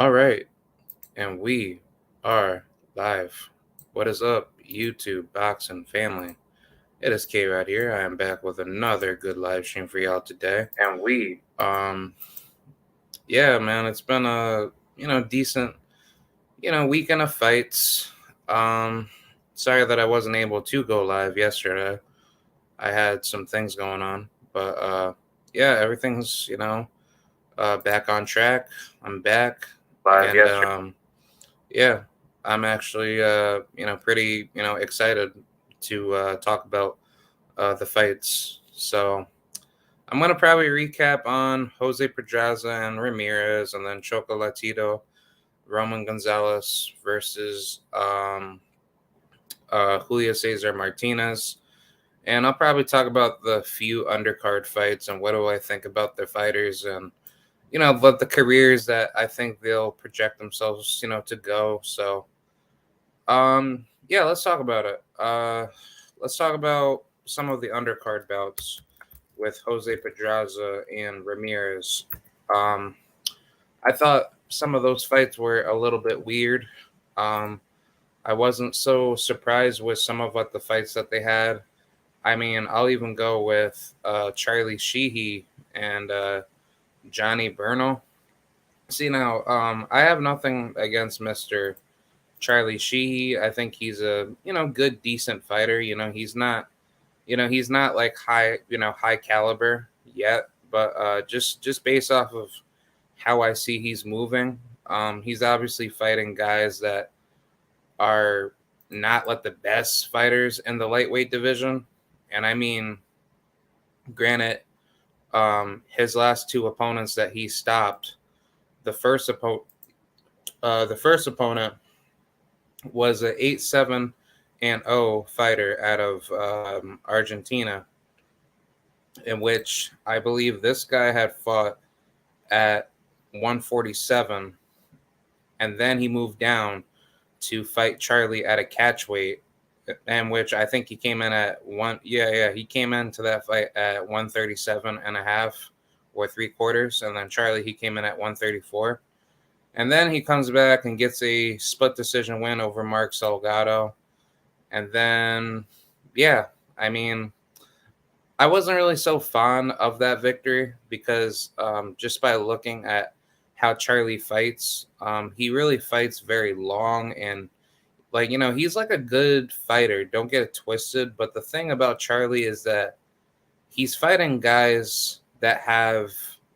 All right, and we are live. What is up, YouTube boxing family? It is K right here. I am back with another good live stream for y'all today. And we Yeah, man, it's been a decent weekend of fights. Um, Sorry that I wasn't able to go live yesterday. I had some things going on, but yeah, everything's back on track. I'm back, live and yesterday. yeah, I'm actually pretty excited to talk about the fights. So I'm gonna probably recap on Jose Pedraza and Ramirez, and then Chocolatito, Roman Gonzalez versus Julio Cesar Martinez. And I'll probably talk about the few undercard fights and what do I think about their fighters and but the careers that I think they'll project themselves to go. So yeah, let's talk about it. Let's talk about some of the undercard bouts with Jose Pedraza and Ramirez. Um, I thought some of those fights were a little bit weird. Um, I wasn't so surprised with some of what the fights that they had. I mean, I'll even go with Charlie Sheehy and Johnny Burno. See now, I have nothing against Mister Charlie Sheehy. I think he's a good, decent fighter. He's not like high caliber yet, but just based off of how I see he's moving, he's obviously fighting guys that are not like the best fighters in the lightweight division, and I mean, granted, his last two opponents that he stopped, the first opponent was a 8-7-0 fighter out of Argentina, in which I believe this guy had fought at 147, and then he moved down to fight Charlie at a catch weight, in which I think he came in at he came into that fight at 137 and a half or three quarters, and then Charlie he came in at 134. And then he comes back and gets a split decision win over Mark Salgado. And then, yeah, I mean, I wasn't really so fond of that victory because just by looking at how Charlie fights, he really fights very long and he's like a good fighter. Don't get it twisted. But the thing about Charlie is that he's fighting guys that have,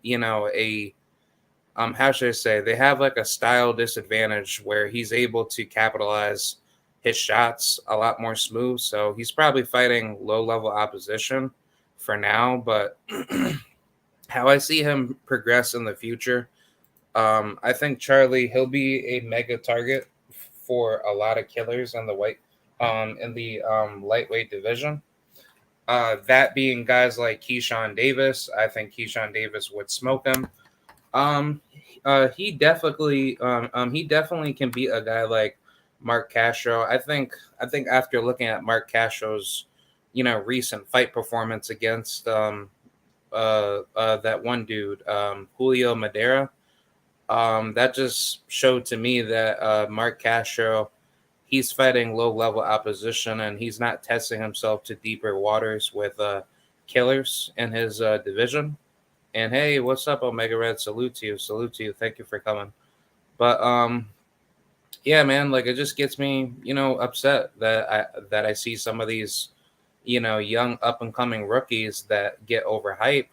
a how should I say, they have like a style disadvantage where he's able to capitalize his shots a lot more smooth. So he's probably fighting low level opposition for now, but how I see him progress in the future, I think Charlie he'll be a mega target for a lot of killers in the lightweight division. That being guys like Keyshawn Davis, I think Keyshawn Davis would smoke him. Um, he definitely can beat a guy like Mark Castro. I think after looking at Mark Castro's, recent fight performance against that one dude, Julio Madera, that just showed to me that Mark Castro, he's fighting low level opposition and he's not testing himself to deeper waters with killers in his division. And hey, what's up, Omega Red? Salute to you. Salute to you. Thank you for coming. But yeah, man, like it just gets me, upset that I see some of these, young up and coming rookies that get overhyped,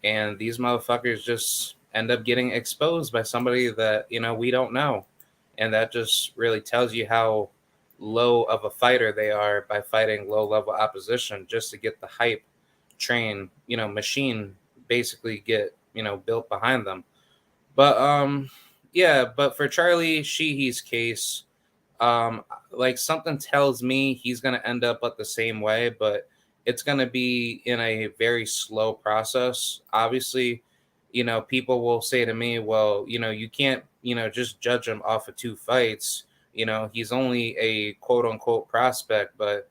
and these motherfuckers just end up getting exposed by somebody that we don't know, and that just really tells you how low of a fighter they are by fighting low level opposition just to get the hype train, machine basically get, built behind them. But yeah, but for Charlie Sheehy's case, um like something tells me he's going to end up at the same way, but it's going to be in a very slow process. Obviously, people will say to me, well, you can't, just judge him off of two fights. He's only a quote unquote prospect, but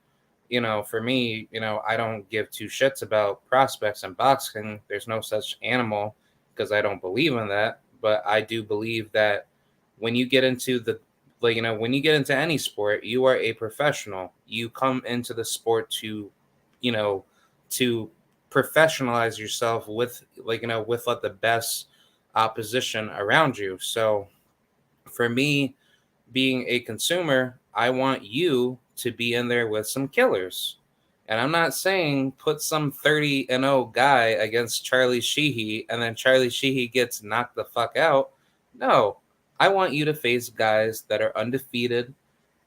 for me, I don't give two shits about prospects in boxing. There's no such animal because I don't believe in that. But I do believe that when you get into the when you get into any sport, you are a professional. You come into the sport to, you know, to professionalize yourself with with the best opposition around you. So for me, being a consumer, I want you to be in there with some killers. And I'm not saying put some 30-0 guy against Charlie Sheehy and then Charlie Sheehy gets knocked the fuck out. No, I want you to face guys that are undefeated.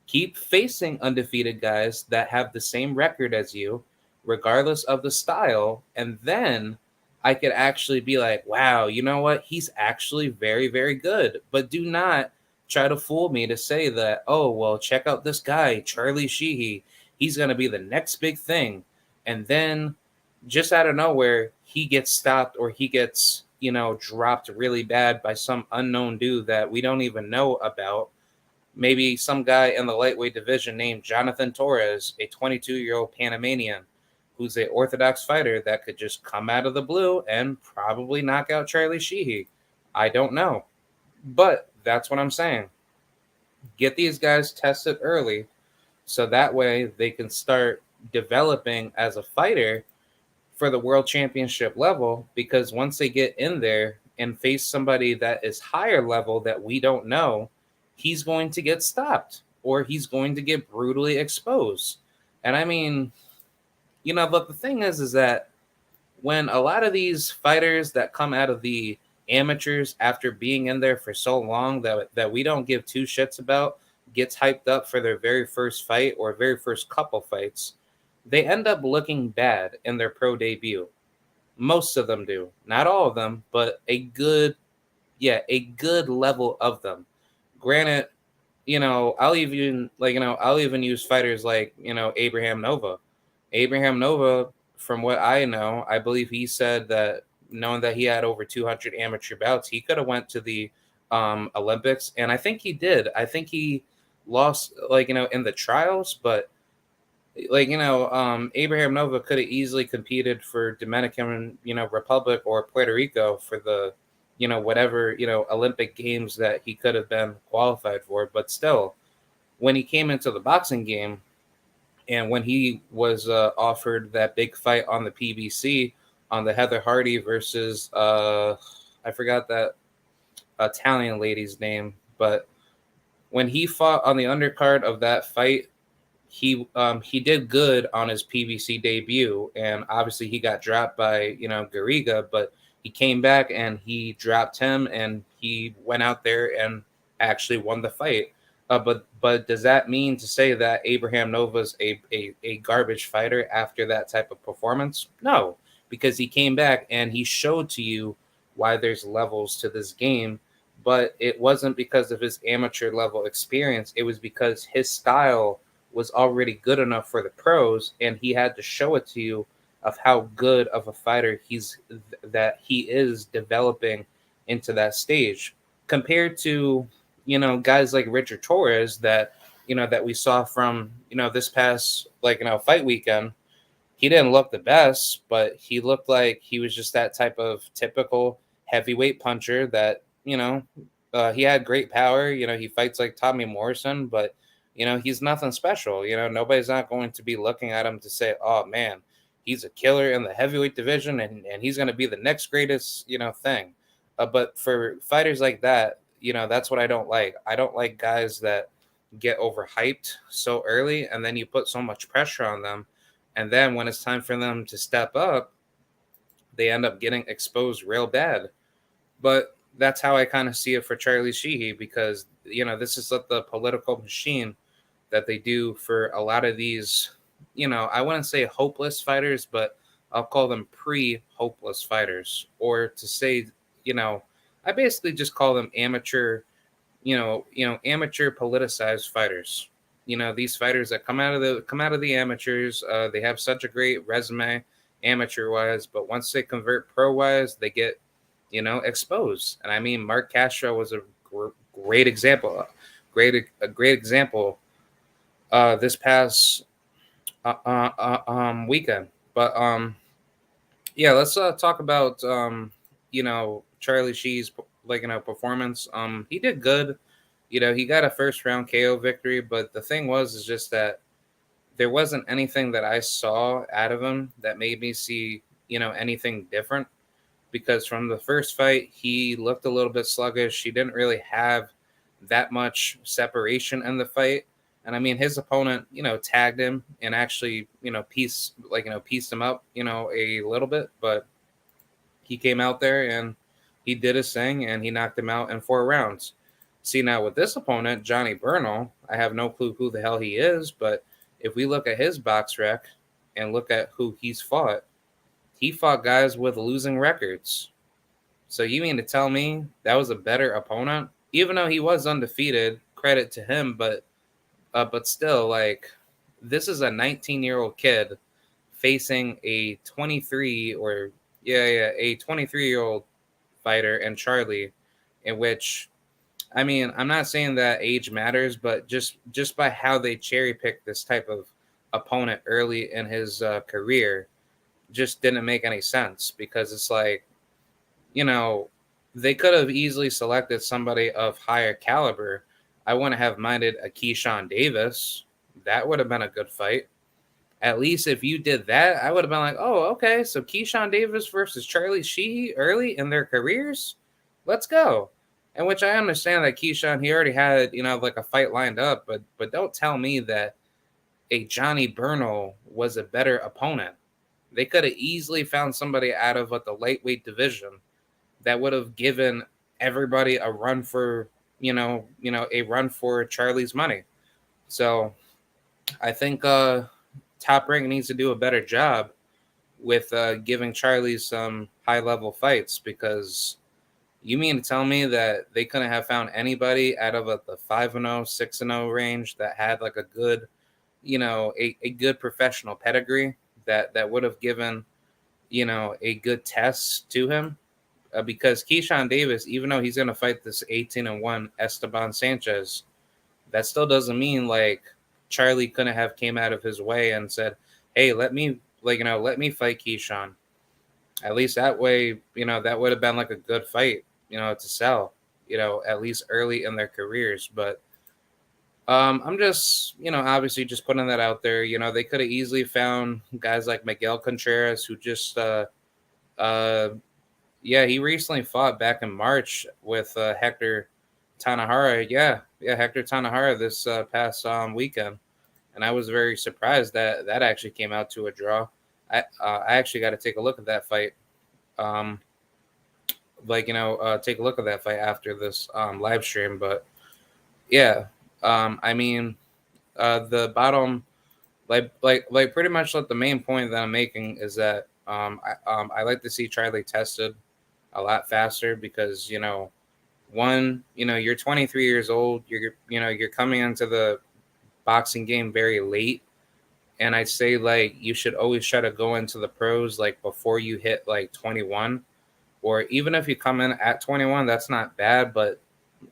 Keep facing undefeated guys that have the same record as you, regardless of the style. And then I could actually be like, wow, you know what? He's actually very, very good. But do not try to fool me to say that, oh, well, check out this guy, Charlie Sheehy. He's going to be the next big thing. And then just out of nowhere, he gets stopped or he gets, dropped really bad by some unknown dude that we don't even know about. Maybe some guy in the lightweight division named Jonathan Torres, a 22-year-old Panamanian who's a orthodox fighter that could just come out of the blue and probably knock out Charlie Sheehy. I don't know. But that's what I'm saying. Get these guys tested early so that way they can start developing as a fighter for the world championship level, because once they get in there and face somebody that is higher level that we don't know, he's going to get stopped or he's going to get brutally exposed. And I mean, but the thing is that when a lot of these fighters that come out of the amateurs after being in there for so long that we don't give two shits about gets hyped up for their very first fight or very first couple fights, they end up looking bad in their pro debut. Most of them do. Not all of them, but a good level of them. Granted, I'll even use fighters like, Abraham Nova. Abraham Nova, from what I know, I believe he said that knowing that he had over 200 amateur bouts, he could have went to the Olympics, and I think he did. I think he lost, in the trials, but Abraham Nova could have easily competed for Dominican, Republic or Puerto Rico for the, whatever, Olympic games that he could have been qualified for. But still, when he came into the boxing game and when he was offered that big fight on the PBC on the Heather Hardy versus, I forgot that Italian lady's name, but when he fought on the undercard of that fight, he did good on his PBC debut, and obviously he got dropped by Garriga, but he came back and he dropped him, and he went out there and actually won the fight. But does that mean to say that Abraham Nova's a garbage fighter after that type of performance? No, because he came back and he showed to you why there's levels to this game. But it wasn't because of his amateur level experience. It was because his style was already good enough for the pros, and he had to show it to you of how good of a fighter that he is developing into that stage, compared to guys like Richard Torres that we saw from this past fight weekend. He didn't look the best, but he looked like he was just that type of typical heavyweight puncher that he had great power. He fights like Tommy Morrison, but he's nothing special. Nobody's not going to be looking at him to say, oh man, he's a killer in the heavyweight division and he's going to be the next greatest, thing. But for fighters like that, that's what I don't like. I don't like guys that get overhyped so early and then you put so much pressure on them. And then when it's time for them to step up, they end up getting exposed real bad. But that's how I kind of see it for Charlie Sheehy, because, this is what the political machine that they do for a lot of these, I wouldn't say hopeless fighters, but I'll call them pre-hopeless fighters, or to say, I basically just call them amateur, amateur politicized fighters. These fighters that come out of the amateurs, they have such a great resume amateur wise, but once they convert pro wise, they get exposed. And I mean, Mark Castro was a great example, a great example this past weekend. But yeah, let's talk about Charlie Shee's performance. He did good He got a first round KO victory, but the thing is just that there wasn't anything that I saw out of him that made me see, anything different. Because from the first fight, he looked a little bit sluggish. He didn't really have that much separation in the fight. And I mean, his opponent, tagged him and actually, pieced him up, a little bit. But he came out there and he did his thing and he knocked him out in 4 rounds. See, now with this opponent, Johnny Bernal, I have no clue who the hell he is, but if we look at his box rec and look at who he's fought, he fought guys with losing records. So you mean to tell me that was a better opponent? Even though he was undefeated, credit to him, but still, like, this is a 19-year-old kid facing a 23-year-old fighter and Charlie, in which, I mean, I'm not saying that age matters, but just by how they cherry pick this type of opponent early in his career, just didn't make any sense, because it's like, they could have easily selected somebody of higher caliber. I wouldn't have minded a Keyshawn Davis. That would have been a good fight. At least if you did that, I would have been like, oh, okay, so Keyshawn Davis versus Charlie Sheehy early in their careers? Let's go. In which I understand that Keyshawn, he already had, like a fight lined up, but don't tell me that a Johnny Bernal was a better opponent. They could have easily found somebody out of the lightweight division that would have given everybody a run for, a run for Charlie's money. So I think Top Rank needs to do a better job with giving Charlie some high-level fights, because you mean to tell me that they couldn't have found anybody out of the 5-0, 6-0 range that had like a good, a good professional pedigree that would have given, a good test to him? Because Keyshawn Davis, even though he's going to fight this 18-1 Esteban Sanchez, that still doesn't mean like Charlie couldn't have came out of his way and said, hey, let me fight Keyshawn. At least that way, that would have been like a good fight, to sell, at least early in their careers. But I'm just, obviously just putting that out there. They could have easily found guys like Miguel Contreras, who just, he recently fought back in March with Hector Tanahara. Yeah, Hector Tanahara this past weekend. And I was very surprised that that actually came out to a draw. I actually got to take a look at that fight. Take a look at that fight after this live stream. But yeah, I mean, the bottom, pretty much the main point that I'm making is that I like to see Charlie tested a lot faster, because one, you're 23 years old, you're coming into the boxing game very late, and I say like you should always try to go into the pros like before you hit like 21, or even if you come in at 21, that's not bad, but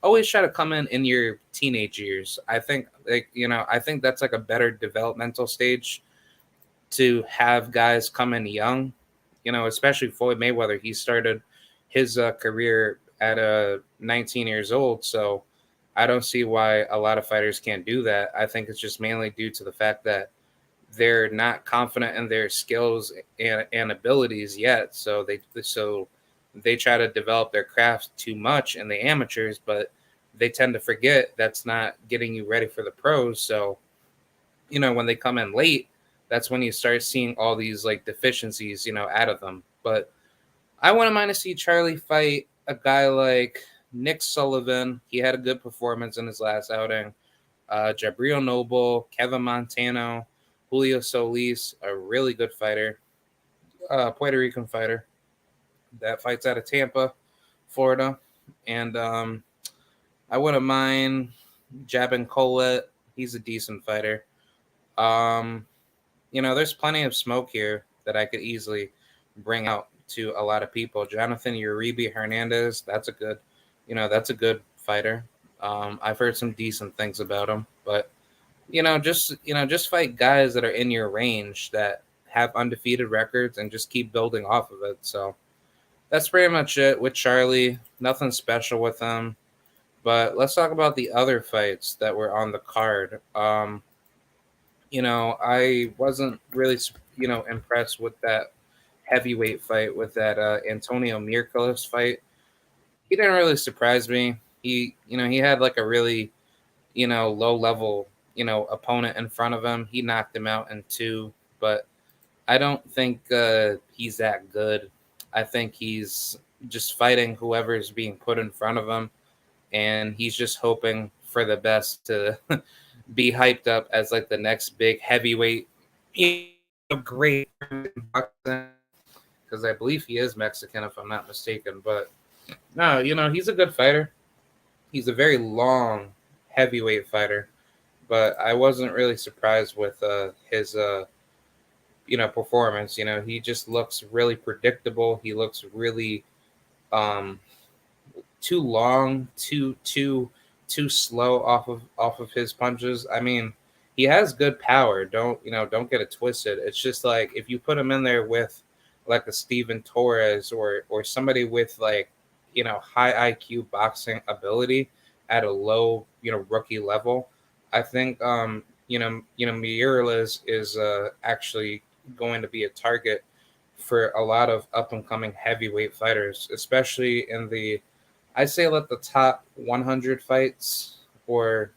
always try to come in your teenage years. I think I think that's like a better developmental stage to have guys come in young, especially Floyd Mayweather. He started his career at 19 years old. So I don't see why a lot of fighters can't do that. I think it's just mainly due to the fact that they're not confident in their skills and abilities yet. So they try to develop their craft too much in the amateurs, but they tend to forget that's not getting you ready for the pros. So, when they come in late, that's when you start seeing all these like deficiencies, out of them. But I wouldn't mind to see Charlie fight a guy like Nick Sullivan. He had a good performance in his last outing. Jabriel Noble, Kevin Montano, Julio Solis, a really good fighter, Puerto Rican fighter that fights out of Tampa, Florida. And I wouldn't mind Jabin Colette. He's a decent fighter. There's plenty of smoke here that I could easily bring out to a lot of people. Jonathan Uribe Hernandez, that's a good fighter. I've heard some decent things about him, but just fight guys that are in your range that have undefeated records and just keep building off of it. So that's pretty much it with Charlie. Nothing special with him, But let's talk about the other fights that were on the card. I wasn't really, impressed with that heavyweight fight, with that Antonio Mirkolas fight. He didn't really surprise me. He had like a really, low level, opponent in front of him. He knocked him out in two, but I don't think he's that good. I think he's just fighting whoever's being put in front of him, and he's just hoping for the best to be hyped up as like the next big heavyweight, great boxing. Because I believe he is Mexican, if I'm not mistaken. But no, he's a good fighter. He's a very long heavyweight fighter, but I wasn't really surprised with his performance. He just looks really predictable. He looks really um, too long, too slow off of his punches. I mean, he has good power. Don't get it twisted. It's just like if you put him in there with like a Steven Torres or somebody with like high IQ boxing ability at a low rookie level, I think Mireles is actually going to be a target for a lot of up and coming heavyweight fighters, especially in the, I say let the top 100 fights, or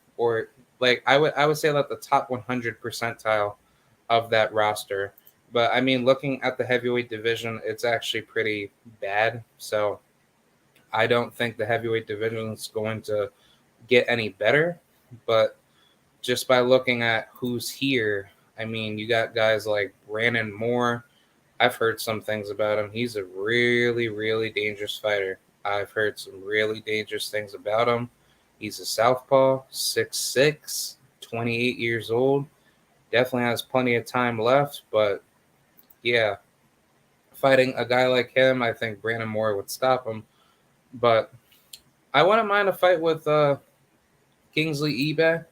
like I would say let the top 100 percentile of that roster. But I mean, looking at the heavyweight division, it's actually pretty bad. So I don't think the heavyweight division is going to get any better. But just by looking at who's here, I mean, you got guys like Brandon Moore. I've heard some things about him. He's a really, really dangerous fighter. I've heard some really dangerous things about him. He's a southpaw, 6'6", 28 years old. Definitely has plenty of time left, but yeah, fighting a guy like him, I think Brandon Moore would stop him. But I wouldn't mind a fight with Kingsley eBay.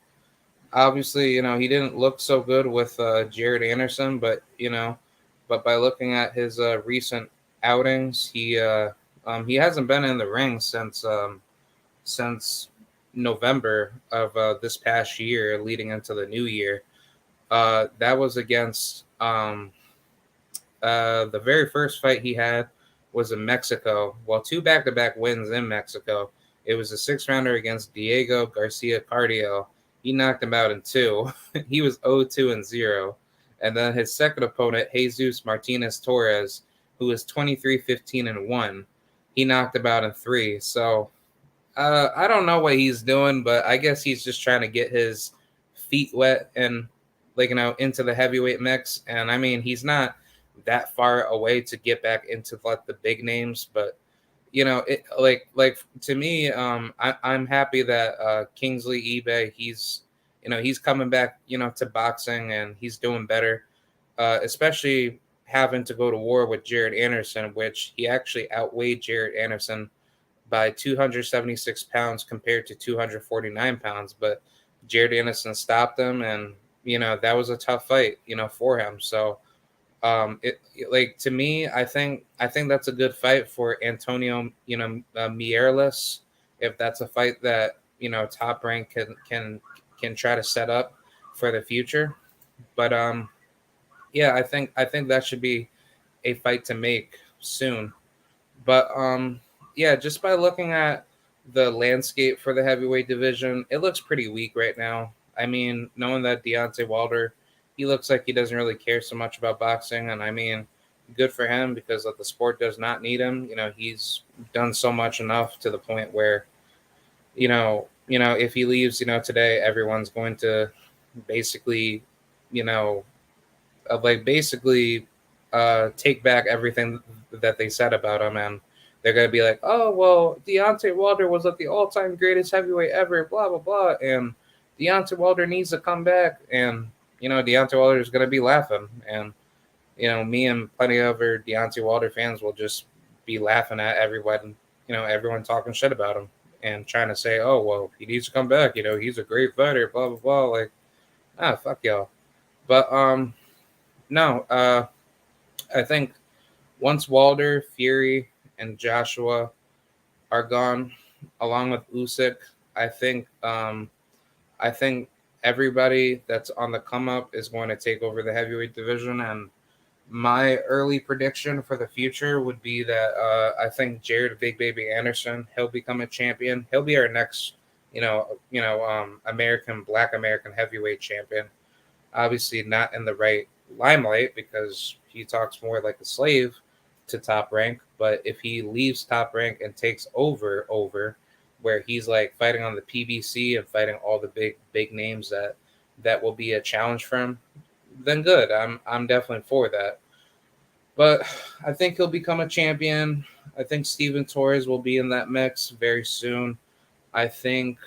Obviously, he didn't look so good with Jared Anderson, but by looking at his recent outings, he hasn't been in the ring since November of this past year, leading into the new year. That was against the very first fight he had was in Mexico. Well, two back-to-back wins in Mexico. It was a 6-rounder against Diego Garcia Cardio. He knocked him out in two. He was 0-2-0. And then his second opponent, Jesus Martinez Torres, who was 23-15-1. He knocked him out in three. So I don't know what he's doing, but I guess he's just trying to get his feet wet and into the heavyweight mix. And I mean, he's not that far away to get back into like the big names, but it like to me, I'm happy that Kingsley eBay, he's coming back to boxing, and he's doing better, especially having to go to war with Jared Anderson, which he actually outweighed Jared Anderson by 276 pounds compared to 249 pounds, but Jared Anderson stopped him, and that was a tough fight for him. So like to me, I think that's a good fight for Antonio, Mireles, if that's a fight that Top Rank can try to set up for the future. But yeah, I think that should be a fight to make soon. But yeah, just by looking at the landscape for the heavyweight division, it looks pretty weak right now. I mean, knowing that Deontay Wilder, he looks like he doesn't really care so much about boxing, and I mean, good for him, because the sport does not need him. He's done so much enough to the point where, if he leaves, today, everyone's going to basically, you know, basically take back everything that they said about him, and they're gonna be like, oh well, Deontay Wilder was like the all-time greatest heavyweight ever, blah blah blah, and Deontay Wilder needs to come back, and Deontay Wilder is gonna be laughing, and me and plenty of other Deontay Wilder fans will just be laughing at everyone, everyone talking shit about him and trying to say, oh well, he needs to come back, he's a great fighter, blah blah blah, like, fuck y'all. But no, I think once Wilder, Fury, and Joshua are gone, along with Usyk, I think I think everybody that's on the come up is going to take over the heavyweight division, and my early prediction for the future would be that I think Jared Big Baby Anderson, he'll become a champion. He'll be our next, Black American heavyweight champion. Obviously, not in the right limelight because he talks more like a slave to Top Rank. But if he leaves Top Rank and takes over where he's like fighting on the PBC and fighting all the big names that will be a challenge for him, then good. I'm definitely for that. But I think he'll become a champion. I think Steven Torres will be in that mix very soon. I think,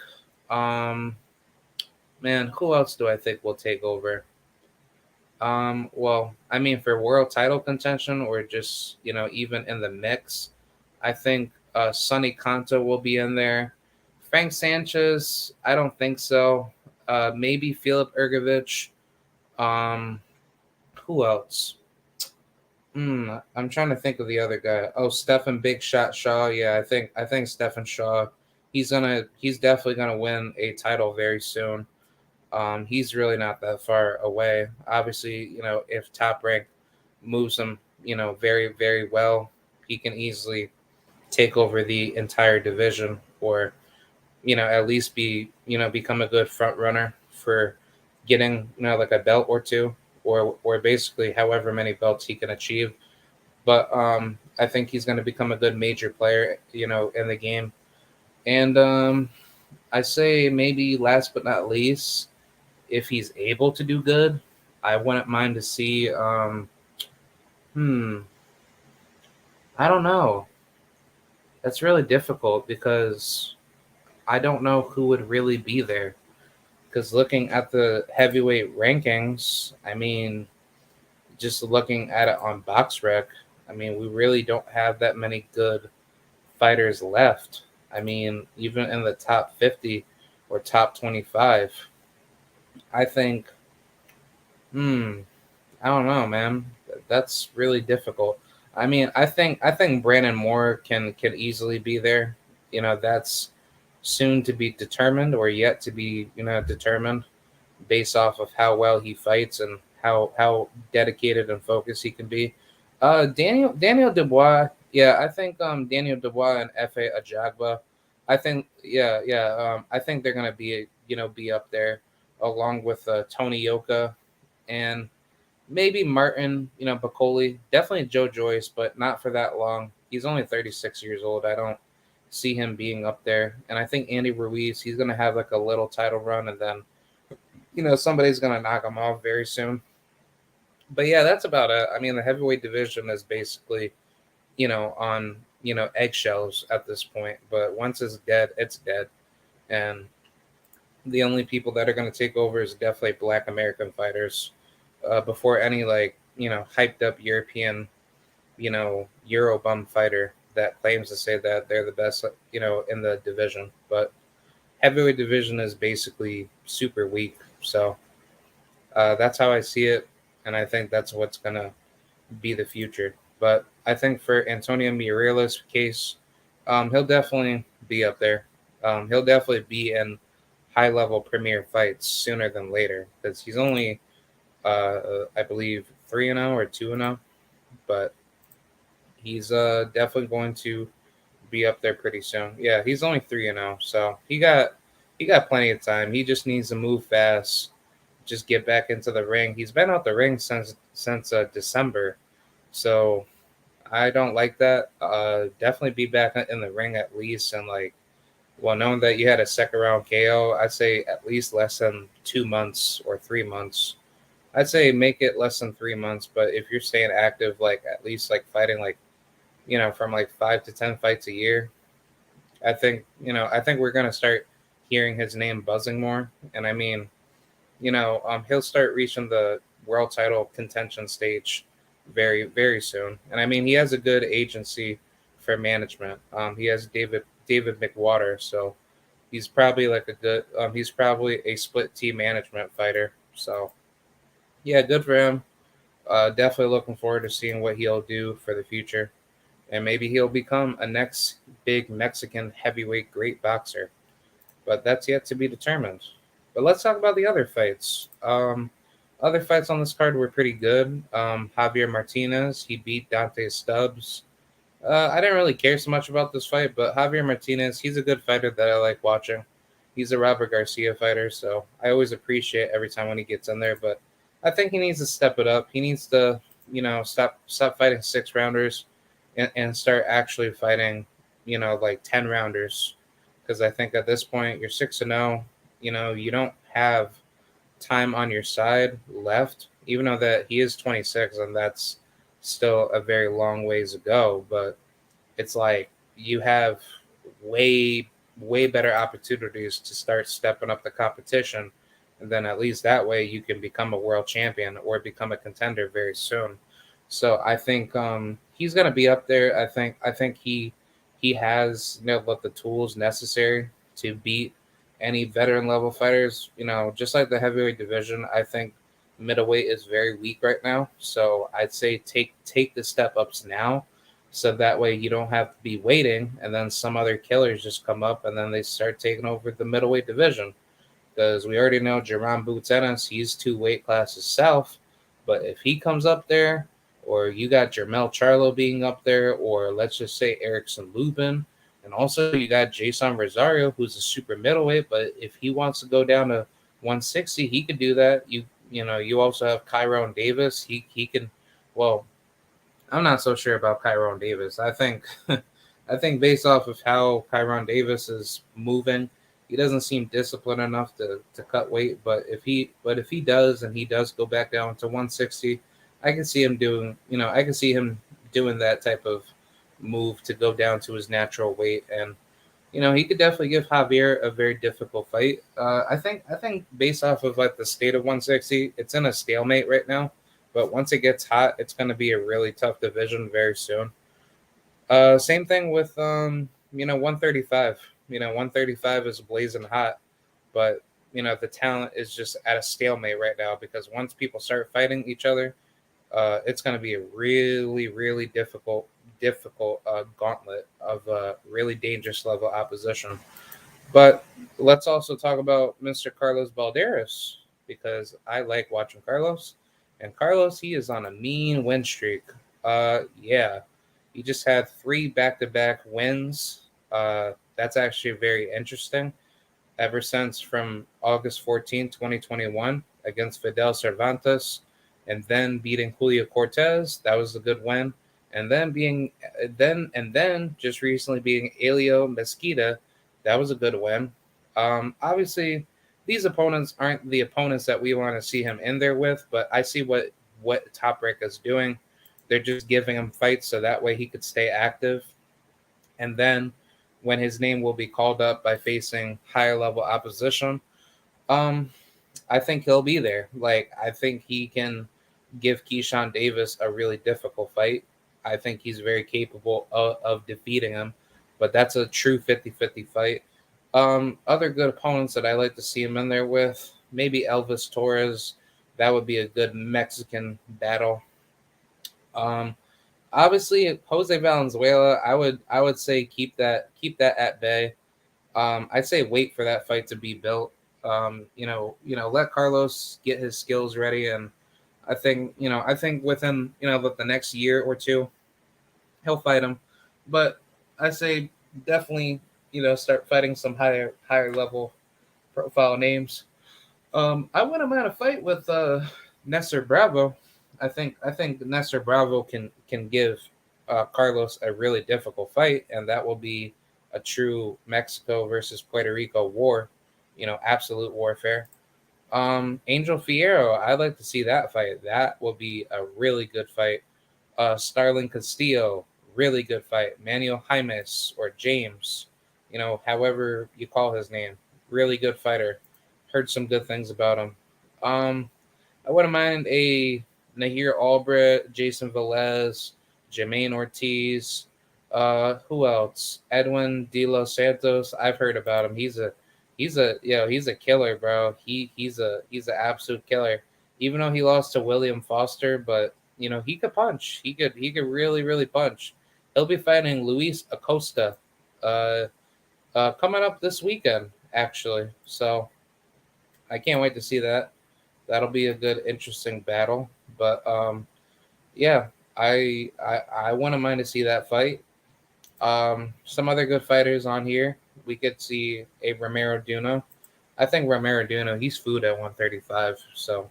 um, man, who else do I think will take over? Well, I mean, for world title contention or just, even in the mix, I think Sonny Conta will be in there. Frank Sanchez, I don't think so. Maybe Filip Ergovich. Um, who else? I'm trying to think of the other guy. Oh, Stephen Big Shot Shaw. Yeah, I think Stephen Shaw. He's definitely gonna win a title very soon. He's really not that far away. Obviously, if Top Rank moves him, very very well, he can easily take over the entire division, or at least become a good front runner for getting like a belt or two, or basically however many belts he can achieve. But I think he's going to become a good major player, in the game. And I say maybe last but not least, if he's able to do good, I wouldn't mind to see. Hmm, I don't know. That's really difficult because I don't know who would really be there. Because looking at the heavyweight rankings, I mean, just looking at it on BoxRec, I mean, we really don't have that many good fighters left. I mean, even in the top 50 or top 25, I think, hmm, I don't know, man. That's really difficult. I mean, I think Brandon Moore can easily be there. That's soon to be determined or yet to be, determined based off of how well he fights and how dedicated and focused he can be. Daniel Dubois, yeah, I think Daniel Dubois and Fa Ajagba, I think I think they're gonna be up there along with Tony Yoka and maybe Martin, Bacoli, definitely Joe Joyce, but not for that long. He's only 36 years old. I don't see him being up there. And I think Andy Ruiz, he's gonna have like a little title run and then somebody's gonna knock him off very soon. But yeah, that's about it. I mean, the heavyweight division is basically, on eggshells at this point. But once it's dead, it's dead, and the only people that are going to take over is definitely Black American fighters. Before any like hyped up European, Eurobum fighter that claims to say that they're the best, in the division. But heavyweight division is basically super weak. So that's how I see it, and I think that's what's gonna be the future. But I think for Antonio Mireles' case, he'll definitely be up there. He'll definitely be in high level premier fights sooner than later because he's only, I believe, 3-0 or 2-0, but he's definitely going to be up there pretty soon. Yeah, he's only 3-0, so he got plenty of time. He just needs to move fast, just get back into the ring. He's been out the ring since December, so I don't like that. Definitely be back in the ring at least, and like, well, knowing that you had a second round KO, I'd say at least less than 2 months or 3 months. I'd say make it less than 3 months, but if you're staying active, like at least like fighting like from like 5 to 10 fights a year, I think we're gonna start hearing his name buzzing more. And I mean, he'll start reaching the world title contention stage very, very soon. And I mean, he has a good agency for management. He has David McWater, so he's probably like a good. He's probably a split team management fighter. So yeah, good for him. Definitely looking forward to seeing what he'll do for the future, and maybe he'll become a next big Mexican heavyweight great boxer. but that's yet to be determined. But let's talk about the other fights. Other fights on this card were pretty good. Javier Martinez, he beat Dante Stubbs. I didn't really care so much about this fight, but Javier Martinez, he's a good fighter that I like watching. He's a Robert Garcia fighter, so I always appreciate every time when he gets in there. But I think he needs to step it up. He needs to, stop fighting 6 rounders and start actually fighting, like 10 rounders. Because I think at this point you're 6-0. You don't have time on your side left, even though that he is 26 and that's still a very long ways to go. But it's like you have way, way better opportunities to start stepping up the competition. And then at least that way you can become a world champion or become a contender very soon. So I think he's gonna be up there. I think he has what the tools necessary to beat any veteran level fighters. Just like the heavyweight division, I think middleweight is very weak right now. So I'd say take the step ups now, so that way you don't have to be waiting, and then some other killers just come up and then they start taking over the middleweight division. Because we already know Jerron Boots Ennis, he's 2 weight classes south, but if he comes up there, or you got Jermel Charlo being up there, or let's just say Erickson Lubin, and also you got Jason Rosario, who's a super middleweight, but if he wants to go down to 160, he could do that. You also have Kyron Davis. He can, well, I'm not so sure about Kyron Davis. I think based off of how Kyron Davis is moving, he doesn't seem disciplined enough to cut weight. But if he does, and he does go back down to 160, I can see him doing that type of move to go down to his natural weight. And he could definitely give Javier a very difficult fight. I think based off of like the state of 160, it's in a stalemate right now. But once it gets hot, it's going to be a really tough division very soon. Same thing with 135. 135 is blazing hot, but the talent is just at a stalemate right now, because once people start fighting each other, it's going to be a really, really difficult gauntlet of really dangerous level opposition. But let's also talk about Mr. Carlos Balderas, because I like watching Carlos. And Carlos, he is on a mean win streak. Yeah, he just had 3 back-to-back wins. That's actually very interesting. Ever since from August 14, 2021, against Fidel Cervantes, and then beating Julio Cortez, that was a good win. And then just recently beating Elio Mesquita, that was a good win. Obviously, these opponents aren't the opponents that we want to see him in there with, but I see what Top Rank is doing. They're just giving him fights so that way he could stay active. And then when his name will be called up by facing higher level opposition, um, I think he'll be there. Like, I think he can give Keyshawn Davis a really difficult fight. I think he's very capable of defeating him, but that's a true 50-50 fight. Other good opponents that I like to see him in there with, maybe Elvis Torres. That would be a good Mexican battle. Um, Obviously Jose Valenzuela, I would say keep that at bay. I'd say wait for that fight to be built. Let Carlos get his skills ready, and I think within the next year or two, he'll fight him. But I say definitely start fighting some higher level profile names. I wouldn't mind a fight with Nestor Bravo. I think Nestor Bravo can give Carlos a really difficult fight, and that will be a true Mexico versus Puerto Rico war. Absolute warfare. Angel Fierro, I'd like to see that fight. That will be a really good fight. Starling Castillo, really good fight. Manuel Jaimes or James, however you call his name, really good fighter. Heard some good things about him. Um, I wouldn't mind a Nahir Albrecht, Jason Velez, Jermaine Ortiz. Who else? Edwin De Los Santos. I've heard about him. He's a killer, bro. He's an absolute killer. Even though he lost to William Foster, but he could punch. He could really, really punch. He'll be fighting Luis Acosta coming up this weekend. actually. So I can't wait to see that. That'll be a good, interesting battle. But yeah, I wouldn't mind to see that fight. Some other good fighters on here. We could see a Romero Duna. I think Romero Duna, he's food at 135. So,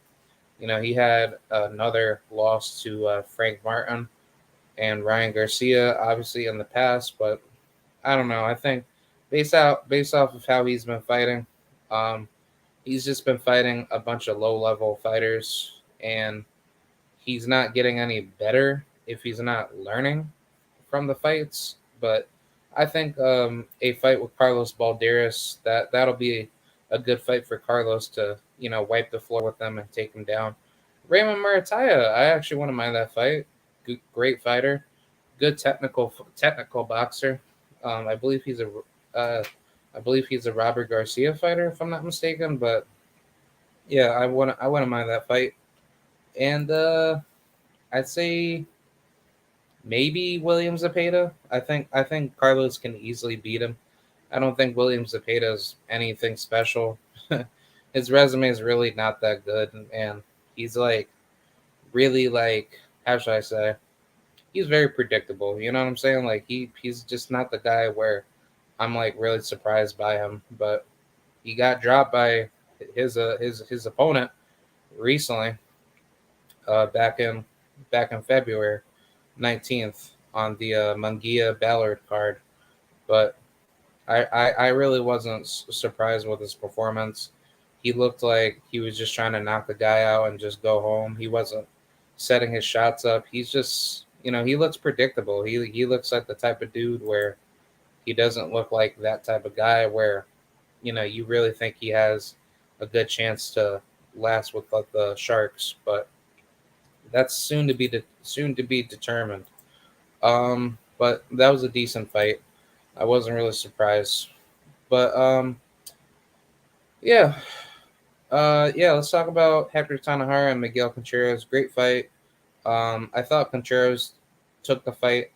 he had another loss to Frank Martin and Ryan Garcia, obviously in the past. But I don't know. I think based off of how he's been fighting, um, he's just been fighting a bunch of low level fighters, and he's not getting any better if he's not learning from the fights. But I think a fight with Carlos Balderas, that'll be a good fight for Carlos to wipe the floor with them and take him down. Raymond Murataya, I actually wouldn't mind that fight. Great fighter, good technical boxer. I believe uh, I believe he's a Robert Garcia fighter, if I'm not mistaken. But yeah, I wouldn't mind that fight. And I'd say maybe William Zepeda. I think Carlos can easily beat him. I don't think William Zepeda is anything special. His resume is really not that good, and he's like really like, how should I say? He's very predictable. You know what I'm saying? Like he's just not the guy where I'm like really surprised by him. But he got dropped by his opponent recently, back in February 19th on the Munguia Ballard card. But I really wasn't surprised with his performance. He looked like he was just trying to knock the guy out and just go home. He wasn't setting his shots up. He's just, he looks predictable. He looks like the type of dude where he doesn't look like that type of guy where, you really think he has a good chance to last with like the Sharks. But that's soon to be determined. But that was a decent fight. I wasn't really surprised. But yeah, yeah. Let's talk about Hector Tanahara and Miguel Contreras. Great fight. I thought Contreras took the fight.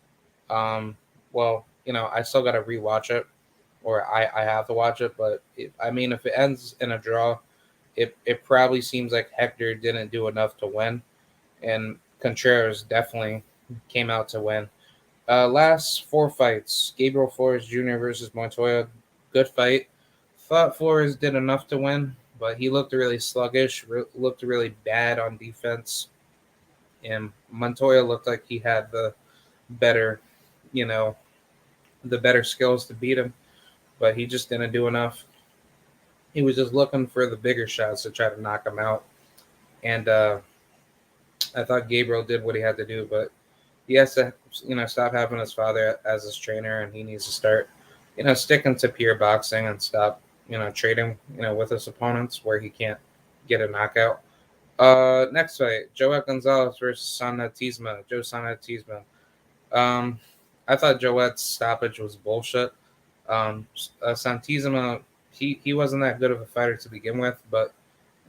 Um, well, I still got to rewatch it, or I have to watch it. But I mean, if it ends in a draw, it probably seems like Hector didn't do enough to win, and Contreras definitely came out to win. Last four fights: Gabriel Flores Jr. versus Montoya. Good fight. Thought Flores did enough to win, but he looked really sluggish. Looked really bad on defense, and Montoya looked like he had better, you know, the better skills to beat him, but he just didn't do enough. He was just looking for the bigger shots to try to knock him out, and I thought Gabriel did what he had to do, but he has to, stop having his father as his trainer, and he needs to start, sticking to pure boxing and stop, trading, with his opponents where he can't get a knockout. Next fight, Joao Gonzalez versus Sanatisma. Sanatisma. Um, I thought Joet's stoppage was bullshit. Santisma, he wasn't that good of a fighter to begin with, but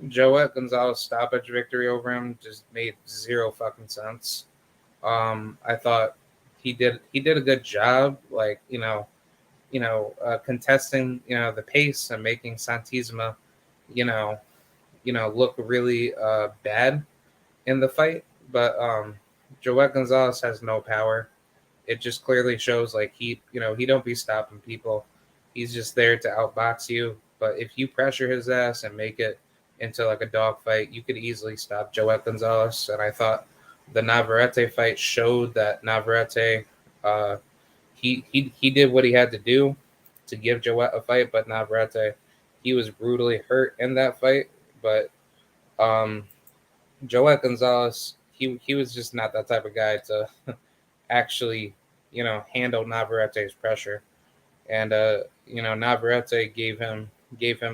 Joet Gonzalez stoppage victory over him just made zero fucking sense. I thought he did a good job, like contesting the pace and making Santisma, you know look really bad in the fight. But Joet Gonzalez has no power. It just clearly shows like he don't be stopping people. He's just there to outbox you. But if you pressure his ass and make it into like a dog fight, you could easily stop Joet Gonzalez. And I thought the Navarrete fight showed that Navarrete, uh, he did what he had to do to give Joet a fight, but Navarrete, he was brutally hurt in that fight. But um, Joet Gonzalez, he was just not that type of guy to actually, handle Navarrete's pressure. And Navarrete gave him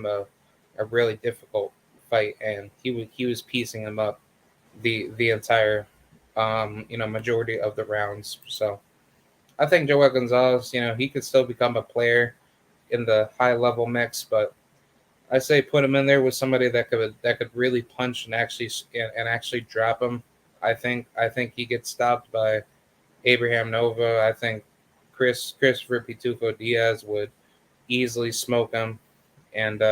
a really difficult fight, and he was piecing him up the entire majority of the rounds. So I think Joel Gonzalez, he could still become a player in the high level mix, but I say put him in there with somebody that could really punch and actually drop him. I think he gets stopped by Abraham Nova. I think Christopher Pitufo Diaz would easily smoke him. And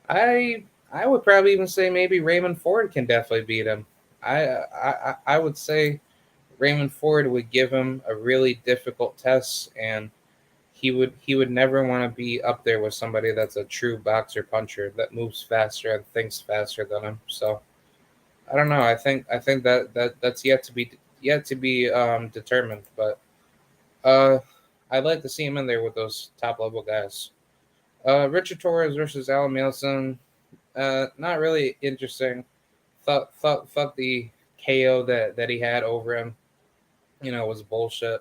I I would probably even say maybe Raymond Ford can definitely beat him. I would say Raymond Ford would give him a really difficult test, and he would never want to be up there with somebody that's a true boxer puncher that moves faster and thinks faster than him. So I don't know. I think that's yet to be determined, but uh, I'd like to see him in there with those top level guys. Richard Torres versus Alan Milson. Not really interesting. Thought the KO that he had over him, was bullshit.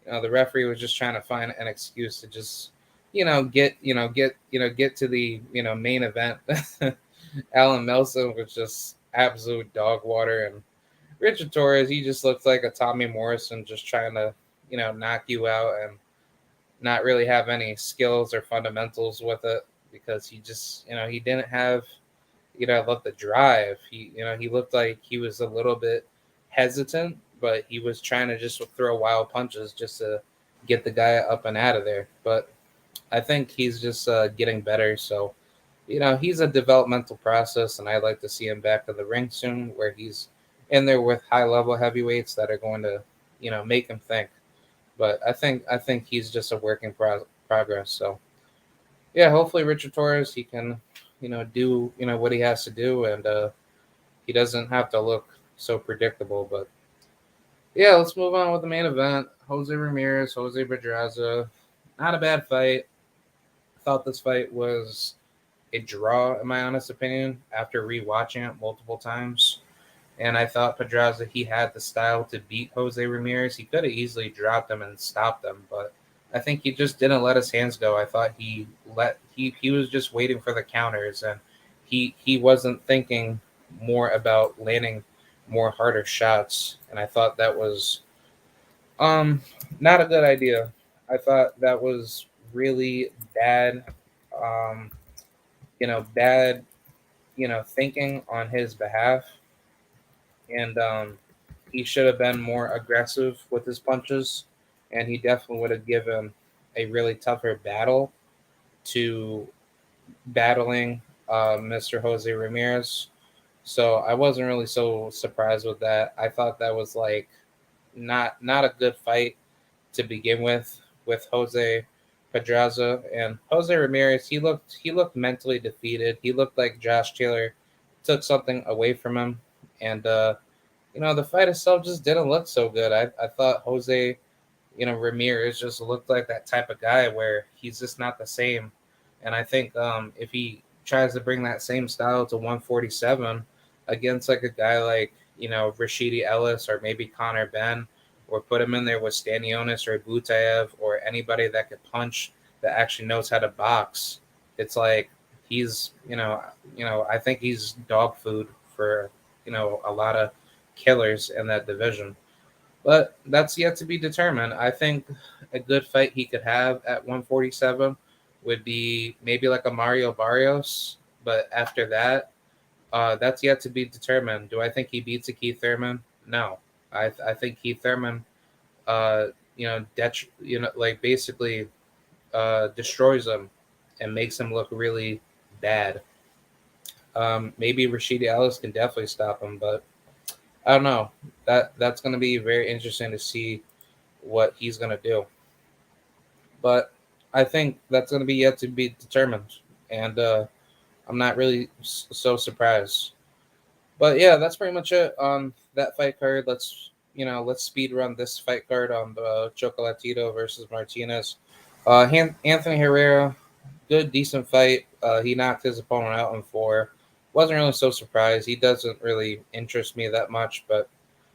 The referee was just trying to find an excuse to just, get to the main event. Alan Milson was just absolute dog water, and Richard Torres, he just looked like a Tommy Morrison, just trying to, knock you out and not really have any skills or fundamentals with it because he just, he didn't have, let the drive. He looked like he was a little bit hesitant, but he was trying to just throw wild punches just to get the guy up and out of there. But I think he's just getting better. So, he's a developmental process, and I'd like to see him back in the ring soon, where he's in there with high level heavyweights that are going to, make him think. But I think he's just a work in progress. So yeah, hopefully Richard Torres he can, do what he has to do, and he doesn't have to look so predictable. But yeah, let's move on with the main event. Jose Ramirez, Jose Pedraza. Not a bad fight. I thought this fight was a draw, in my honest opinion, after rewatching it multiple times. And I thought Pedraza, he had the style to beat Jose Ramirez. He could have easily dropped him and stopped him, but I think he just didn't let his hands go. I thought he was just waiting for the counters, and he wasn't thinking more about landing more harder shots. And I thought that was um not a good idea. I thought that was really bad, um, bad, thinking on his behalf, and he should have been more aggressive with his punches, and he definitely would have given a really tougher battle to battling Mr. Jose Ramirez. So I wasn't really so surprised with that. I thought that was like not a good fight to begin with Jose Pedraza and Jose Ramirez. He looked mentally defeated. He looked like Josh Taylor took something away from him, and the fight itself just didn't look so good. I thought Jose, Ramirez just looked like that type of guy where he's just not the same. And I think if he tries to bring that same style to 147 against like a guy like, Rashidi Ellis or maybe Connor Ben, or put him in there with Stanionis or Butaev or anybody that could punch that actually knows how to box, it's like he's, I think he's dog food for, a lot of killers in that division. But that's yet to be determined. I think a good fight he could have at 147 would be maybe like a Mario Barrios. But after that, that's yet to be determined. Do I think he beats a Keith Thurman? No. I think Keith Thurman, like basically destroys him and makes him look really bad. Maybe Rashidi Ellis can definitely stop him, but I don't know. That's going to be very interesting to see what he's going to do. But I think that's going to be yet to be determined, and I'm not really so surprised. But yeah, that's pretty much it on that fight card. Let's speed run this fight card on the Chocolatito versus Martinez. Anthony Herrera, good decent fight. He knocked his opponent out in four. Wasn't really so surprised. He doesn't really interest me that much, but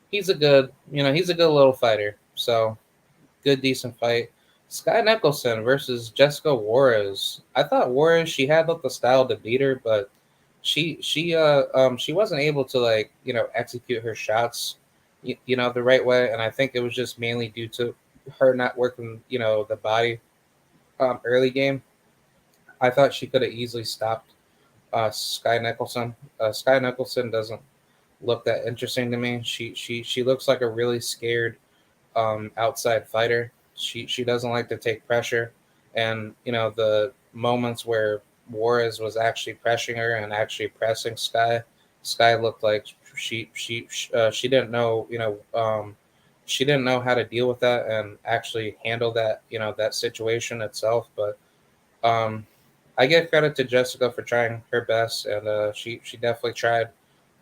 he's a good little fighter. So good decent fight. Sky Nicholson versus Jessica Juarez. I thought Juarez, she had the style to beat her, but she wasn't able to execute her shots the right way, and I think it was just mainly due to her not working the body early game. I thought she could have easily stopped Sky Nicholson. Sky Nicholson doesn't look that interesting to me. She looks like a really scared outside fighter. She doesn't like to take pressure, And the moments where Juarez was actually pressing her and actually pressing Sky looked like she didn't know she didn't know how to deal with that and actually handle that that situation itself. But um, I give credit to Jessica for trying her best, and she definitely tried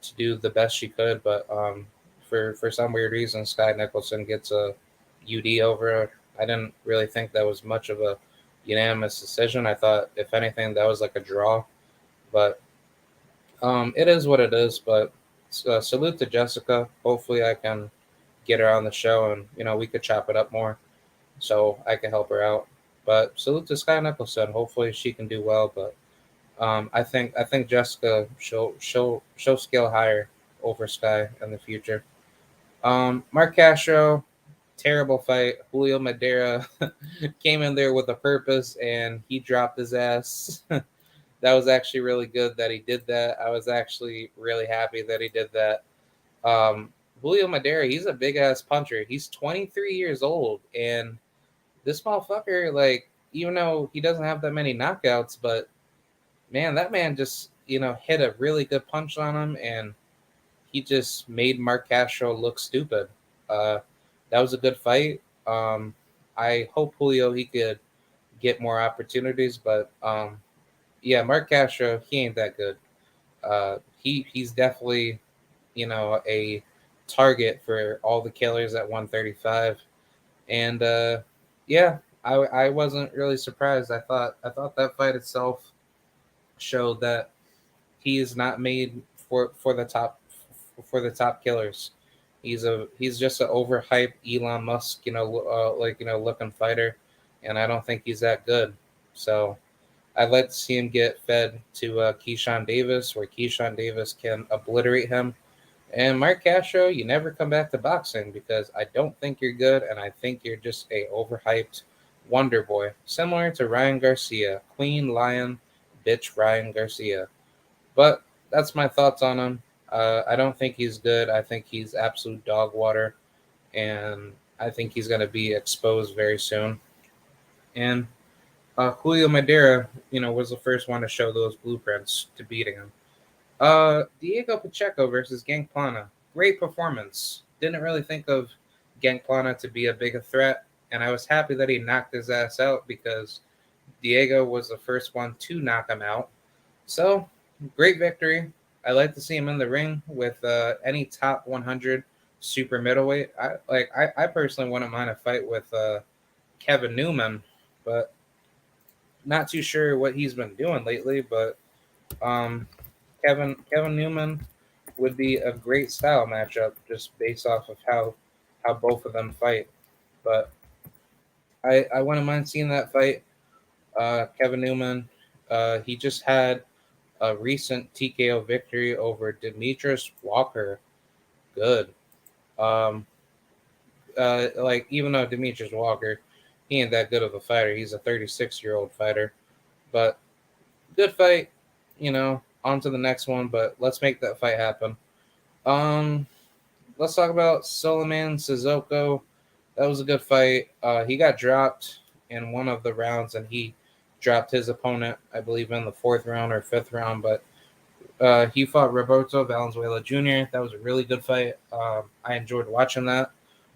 to do the best she could. But for some weird reason, Sky Nicholson gets a UD over her. I didn't really think that was much of a unanimous decision. I thought, if anything, that was like a draw. But it is what it is. But salute to Jessica. Hopefully, I can get her on the show, and we could chop it up more, so I can help her out. But salute to Sky Nicholson. Hopefully, she can do well. But I think Jessica she'll scale higher over Sky in the future. Mark Castro, terrible fight. Julio Madera came in there with a purpose and he dropped his ass. That was actually really good that he did that. I was actually really happy that he did that. Um, Julio Madera, he's a big ass puncher. He's 23 years old, and this motherfucker, like, even though he doesn't have that many knockouts, but man, that man just hit a really good punch on him, and he just made Mark Castro look stupid. Uh, that was a good fight. I hope Julio he could get more opportunities, but yeah, Mark Castro he ain't that good. He's definitely a target for all the killers at 135, and yeah, I wasn't really surprised. I thought that fight itself showed that he is not made for the top killers. He's just an overhyped Elon Musk, like looking fighter, and I don't think he's that good. So I'd like to see him get fed to Keyshawn Davis, where Keyshawn Davis can obliterate him. And Mark Castro, you never come back to boxing because I don't think you're good, and I think you're just a overhyped wonder boy, similar to Ryan Garcia, Queen Lion, bitch Ryan Garcia. But that's my thoughts on him. I don't think he's good. I think he's absolute dog water, and I think he's going to be exposed very soon. And Julio Madera, was the first one to show those blueprints to beating him. Diego Pacheco versus Gangplana. Great performance. Didn't really think of Gangplana to be a big a threat, and I was happy that he knocked his ass out because Diego was the first one to knock him out. So, great victory. I like to see him in the ring with any top 100 super middleweight. I personally wouldn't mind a fight with Kevin Newman, but not too sure what he's been doing lately. But um, Kevin Newman would be a great style matchup just based off of how both of them fight. But I wouldn't mind seeing that fight. Kevin Newman, he just had a recent TKO victory over Demetrius Walker. Good. Um, like, even though Demetrius Walker, he ain't that good of a fighter. He's a 36-year-old fighter, but good fight. On to the next one. But let's make that fight happen. Um, let's talk about Solomon Suzuko. That was a good fight. He got dropped in one of the rounds, and he dropped his opponent, I believe, in the fourth round or fifth round. But he fought Roberto Valenzuela Jr. That was a really good fight. I enjoyed watching that.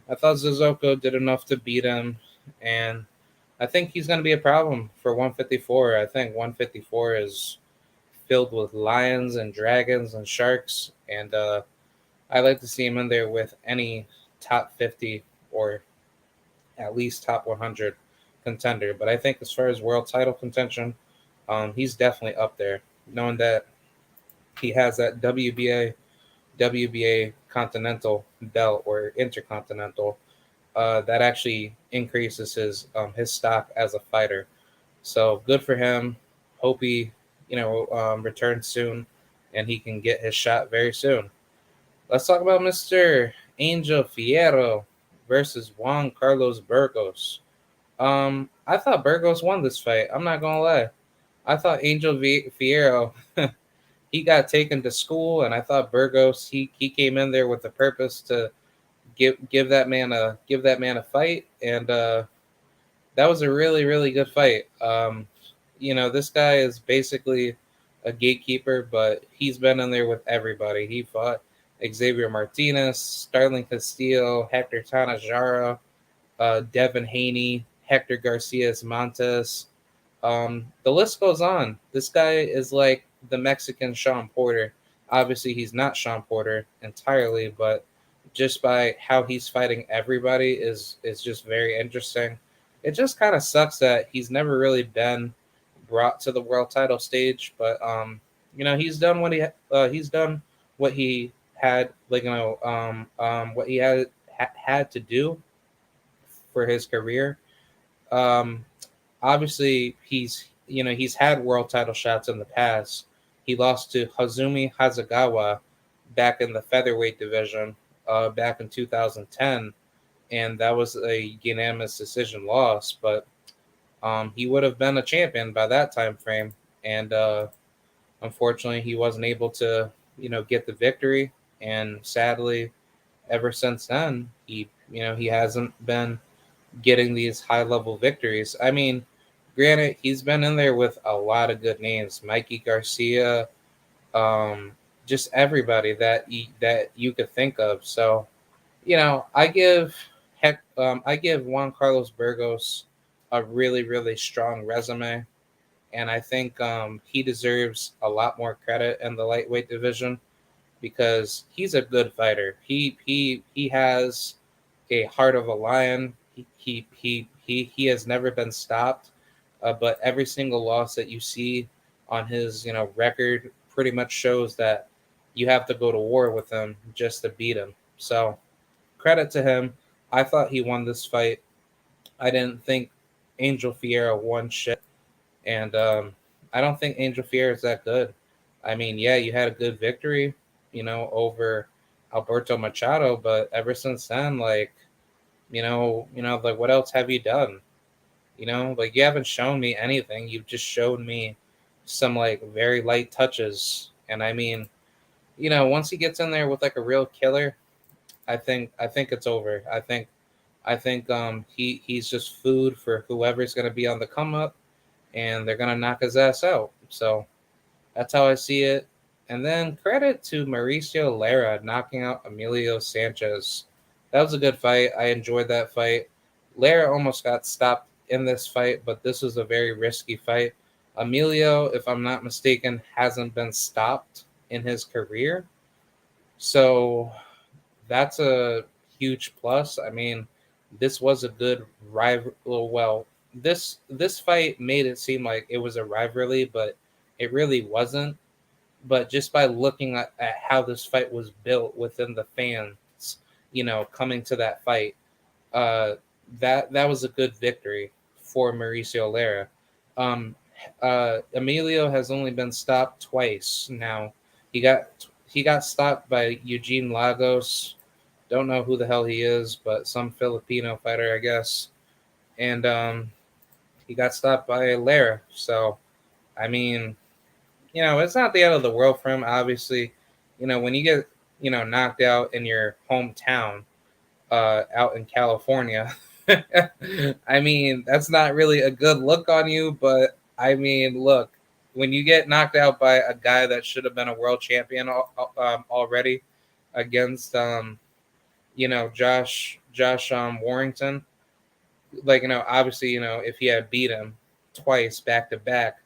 I thought Suzuko did enough to beat him, and I think he's going to be a problem for 154. I think 154 is filled with lions and dragons and sharks, and I like to see him in there with any top 50 or at least top 100 contender. But I think as far as world title contention, he's definitely up there, knowing that he has that WBA Continental belt or Intercontinental that actually increases his stock as a fighter. So good for him. Hope he returns soon and he can get his shot very soon. Let's talk about Mr. Angel Fierro versus Juan Carlos Burgos. I thought Burgos won this fight. I'm not gonna lie. I thought Fierro he got taken to school, and I thought Burgos he came in there with the purpose to give that man a fight, and that was a really really good fight. This guy is basically a gatekeeper, but he's been in there with everybody. He fought Xavier Martinez, Starling Castillo, Hector Tanajara, Devin Haney, Hector Garcias Montes. The list goes on. This guy is like the Mexican Sean Porter. Obviously, he's not Sean Porter entirely, but just by how he's fighting everybody is just very interesting. It just kind of sucks that he's never really been brought to the world title stage, but he's done he's done what he had what he had to do for his career. Um, Obviously he's had world title shots in the past. He lost to Hazumi Hazagawa back in the featherweight division back in 2010, and that was a unanimous decision loss. But he would have been a champion by that time frame, and unfortunately, he wasn't able to get the victory. And sadly, ever since then, he hasn't been getting these high level victories. I mean, granted, he's been in there with a lot of good names, Mikey Garcia, um, just everybody that you could think of. So, I give Juan Carlos Burgos a really really strong resume, and I think he deserves a lot more credit in the lightweight division because he's a good fighter. He has a heart of a lion. He has never been stopped. But every single loss that you see on his record pretty much shows that you have to go to war with him just to beat him. So credit to him. I thought he won this fight. I didn't think Angel Fierro won shit, and I don't think Angel Fierro is that good. I mean, yeah, you had a good victory, over Alberto Machado, but ever since then, like, like what else have you done? Like you haven't shown me anything. You've just shown me some like very light touches. And I mean, once he gets in there with like a real killer, I think it's over. I think he's just food for whoever's gonna be on the come up, and they're gonna knock his ass out. So that's how I see it. And then credit to Mauricio Lara knocking out Emilio Sanchez. That was a good fight. I enjoyed that fight. Lara almost got stopped in this fight, but this was a very risky fight. Emilio, if I'm not mistaken, hasn't been stopped in his career. So that's a huge plus. I mean, this was a good rival. Well, this fight made it seem like it was a rivalry, but it really wasn't. But just by looking at how this fight was built within the fans, coming to that fight, uh, that was a good victory for Mauricio Lara. Um, Emilio has only been stopped twice now. He got stopped by Eugene Lagos. Don't know who the hell he is, but some Filipino fighter, I guess. And he got stopped by Lara. So I mean, it's not the end of the world for him. Obviously, when you get knocked out in your hometown, out in California, I mean that's not really a good look on you. But I mean, look, when you get knocked out by a guy that should have been a world champion already against Josh Warrington, like obviously if he had beat him twice back to back,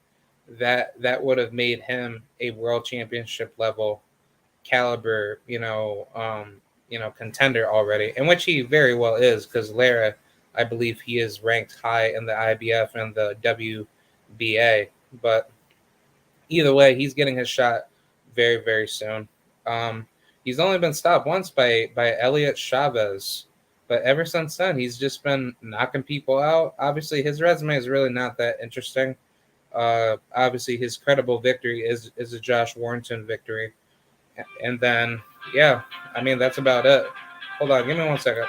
that would have made him a world championship level caliber contender already, in which he very well is, because Lara, I believe he is ranked high in the IBF and the WBA. But either way, he's getting his shot very very soon. um he's only been stopped once by Elliot Chavez, but ever since then he's just been knocking people out. Obviously his resume is really not that interesting. Obviously his credible victory is a Josh Warrington victory, and then yeah, I mean that's about it. Hold on, give me 1 second.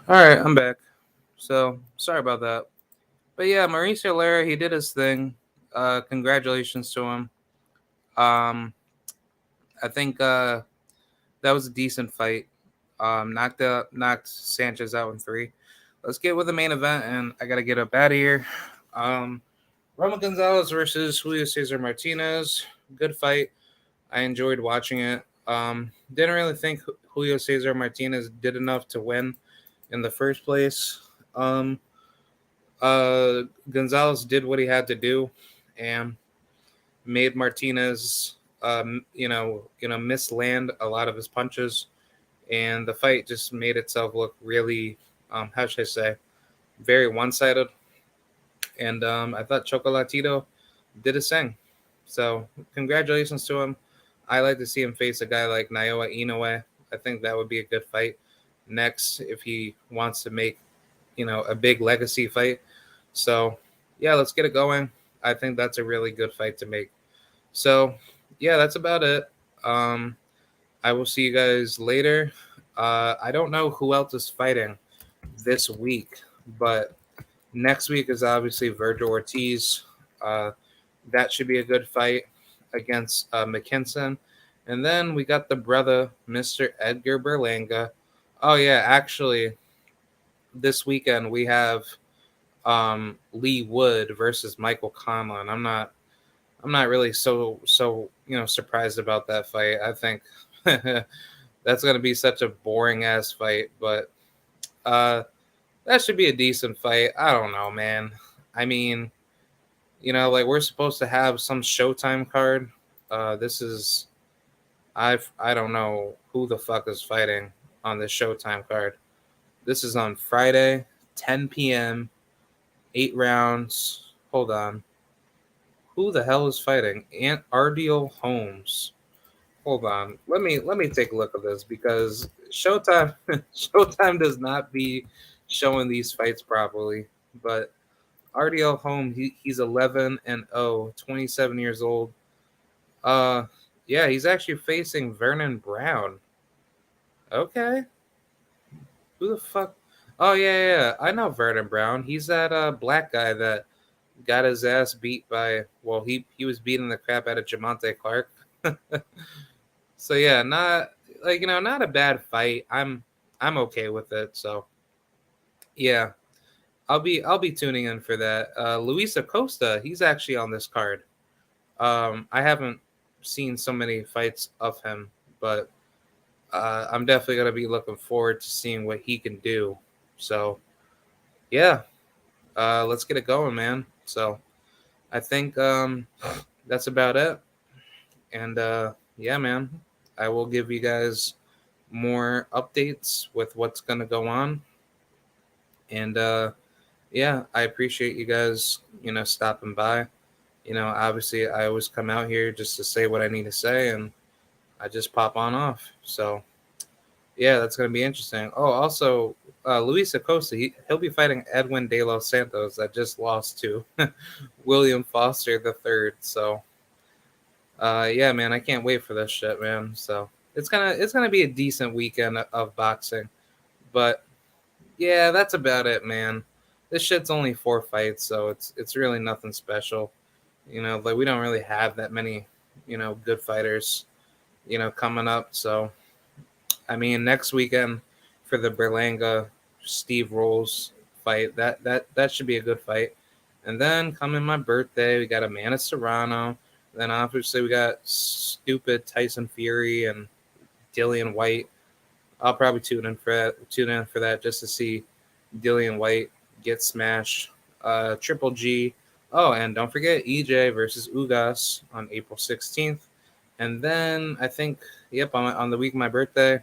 All right, I'm back. So sorry about that. But yeah, Mauricio Lara, he did his thing. Congratulations to him. Um, I think that was a decent fight. Knocked Sanchez out in 3. Let's get with the main event, and I gotta get up out of here. Um, Roman Gonzalez versus Julio Cesar Martinez. Good fight. I enjoyed watching it. Didn't really think Julio Cesar Martinez did enough to win in the first place. Um, Gonzalez did what he had to do, and made Martinez, misland a lot of his punches, and the fight just made itself look really, how should I say, very one-sided. And I thought Chocolatito did his thing. So congratulations to him. I like to see him face a guy like Naoya Inoue. I think that would be a good fight next if he wants to make, a big legacy fight. So yeah, let's get it going. I think that's a really good fight to make. So yeah, that's about it. Um, I will see you guys later. I don't know who else is fighting this week, but next week is obviously Virgil Ortiz. Uh, that should be a good fight against McKinson. And then we got the brother, Mr. Edgar Berlanga. Oh yeah, actually, this weekend we have Lee Wood versus Michael Conlon. I'm not really so surprised about that fight. I think that's gonna be such a boring ass fight, but uh, that should be a decent fight. I don't know, man. I mean, like we're supposed to have some Showtime card. This is I don't know who the fuck is fighting on this Showtime card. This is on Friday, 10 p.m., 8 rounds. Hold on. Who the hell is fighting? Aunt Ardiel Holmes. Hold on. Let me take a look at this because Showtime Showtime does not be showing these fights properly. But Ardiel Holmes, he's 11-0, 27 years old. Uh yeah, he's actually facing Vernon Brown. Okay. Who the fuck? Oh yeah. I know Vernon Brown. He's that black guy that got his ass beat by, well, he was beating the crap out of Jamonte Clark. So yeah, not like not a bad fight. I'm okay with it. So yeah, I'll be tuning in for that. Luis Acosta, he's actually on this card. I haven't seen so many fights of him, but I'm definitely gonna be looking forward to seeing what he can do. So yeah, let's get it going, man. So I think that's about it. And yeah, man, I will give you guys more updates with what's gonna go on. And yeah, I appreciate you guys, stopping by. Obviously, I always come out here just to say what I need to say, and I just pop on off. So yeah, that's gonna be interesting. Oh, also, Luis Acosta, he'll be fighting Edwin De Los Santos that just lost to William Foster the third. So yeah, man, I can't wait for this shit, man. So it's gonna be a decent weekend of boxing, but yeah, that's about it, man. This shit's only 4 fights, so it's really nothing special. Like we don't really have that many, good fighters, coming up. So I mean, next weekend for the Berlanga Steve Rolls fight, that should be a good fight. And then coming my birthday, we got Amanda Serrano. Then obviously we got stupid Tyson Fury and Dillian White. I'll probably tune in for that just to see Dillian White get smashed. Triple G. Oh, and don't forget EJ versus Ugas on April 16th. And then I think, yep, on the week of my birthday,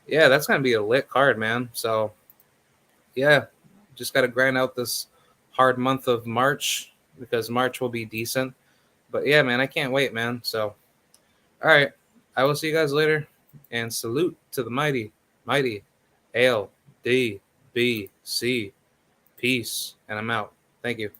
yeah, that's gonna be a lit card, man. So yeah, just gotta grind out this hard month of March because March will be decent. But yeah, man, I can't wait, man. So all right, I will see you guys later, and salute to the mighty LDBC. Peace, and I'm out. Thank you.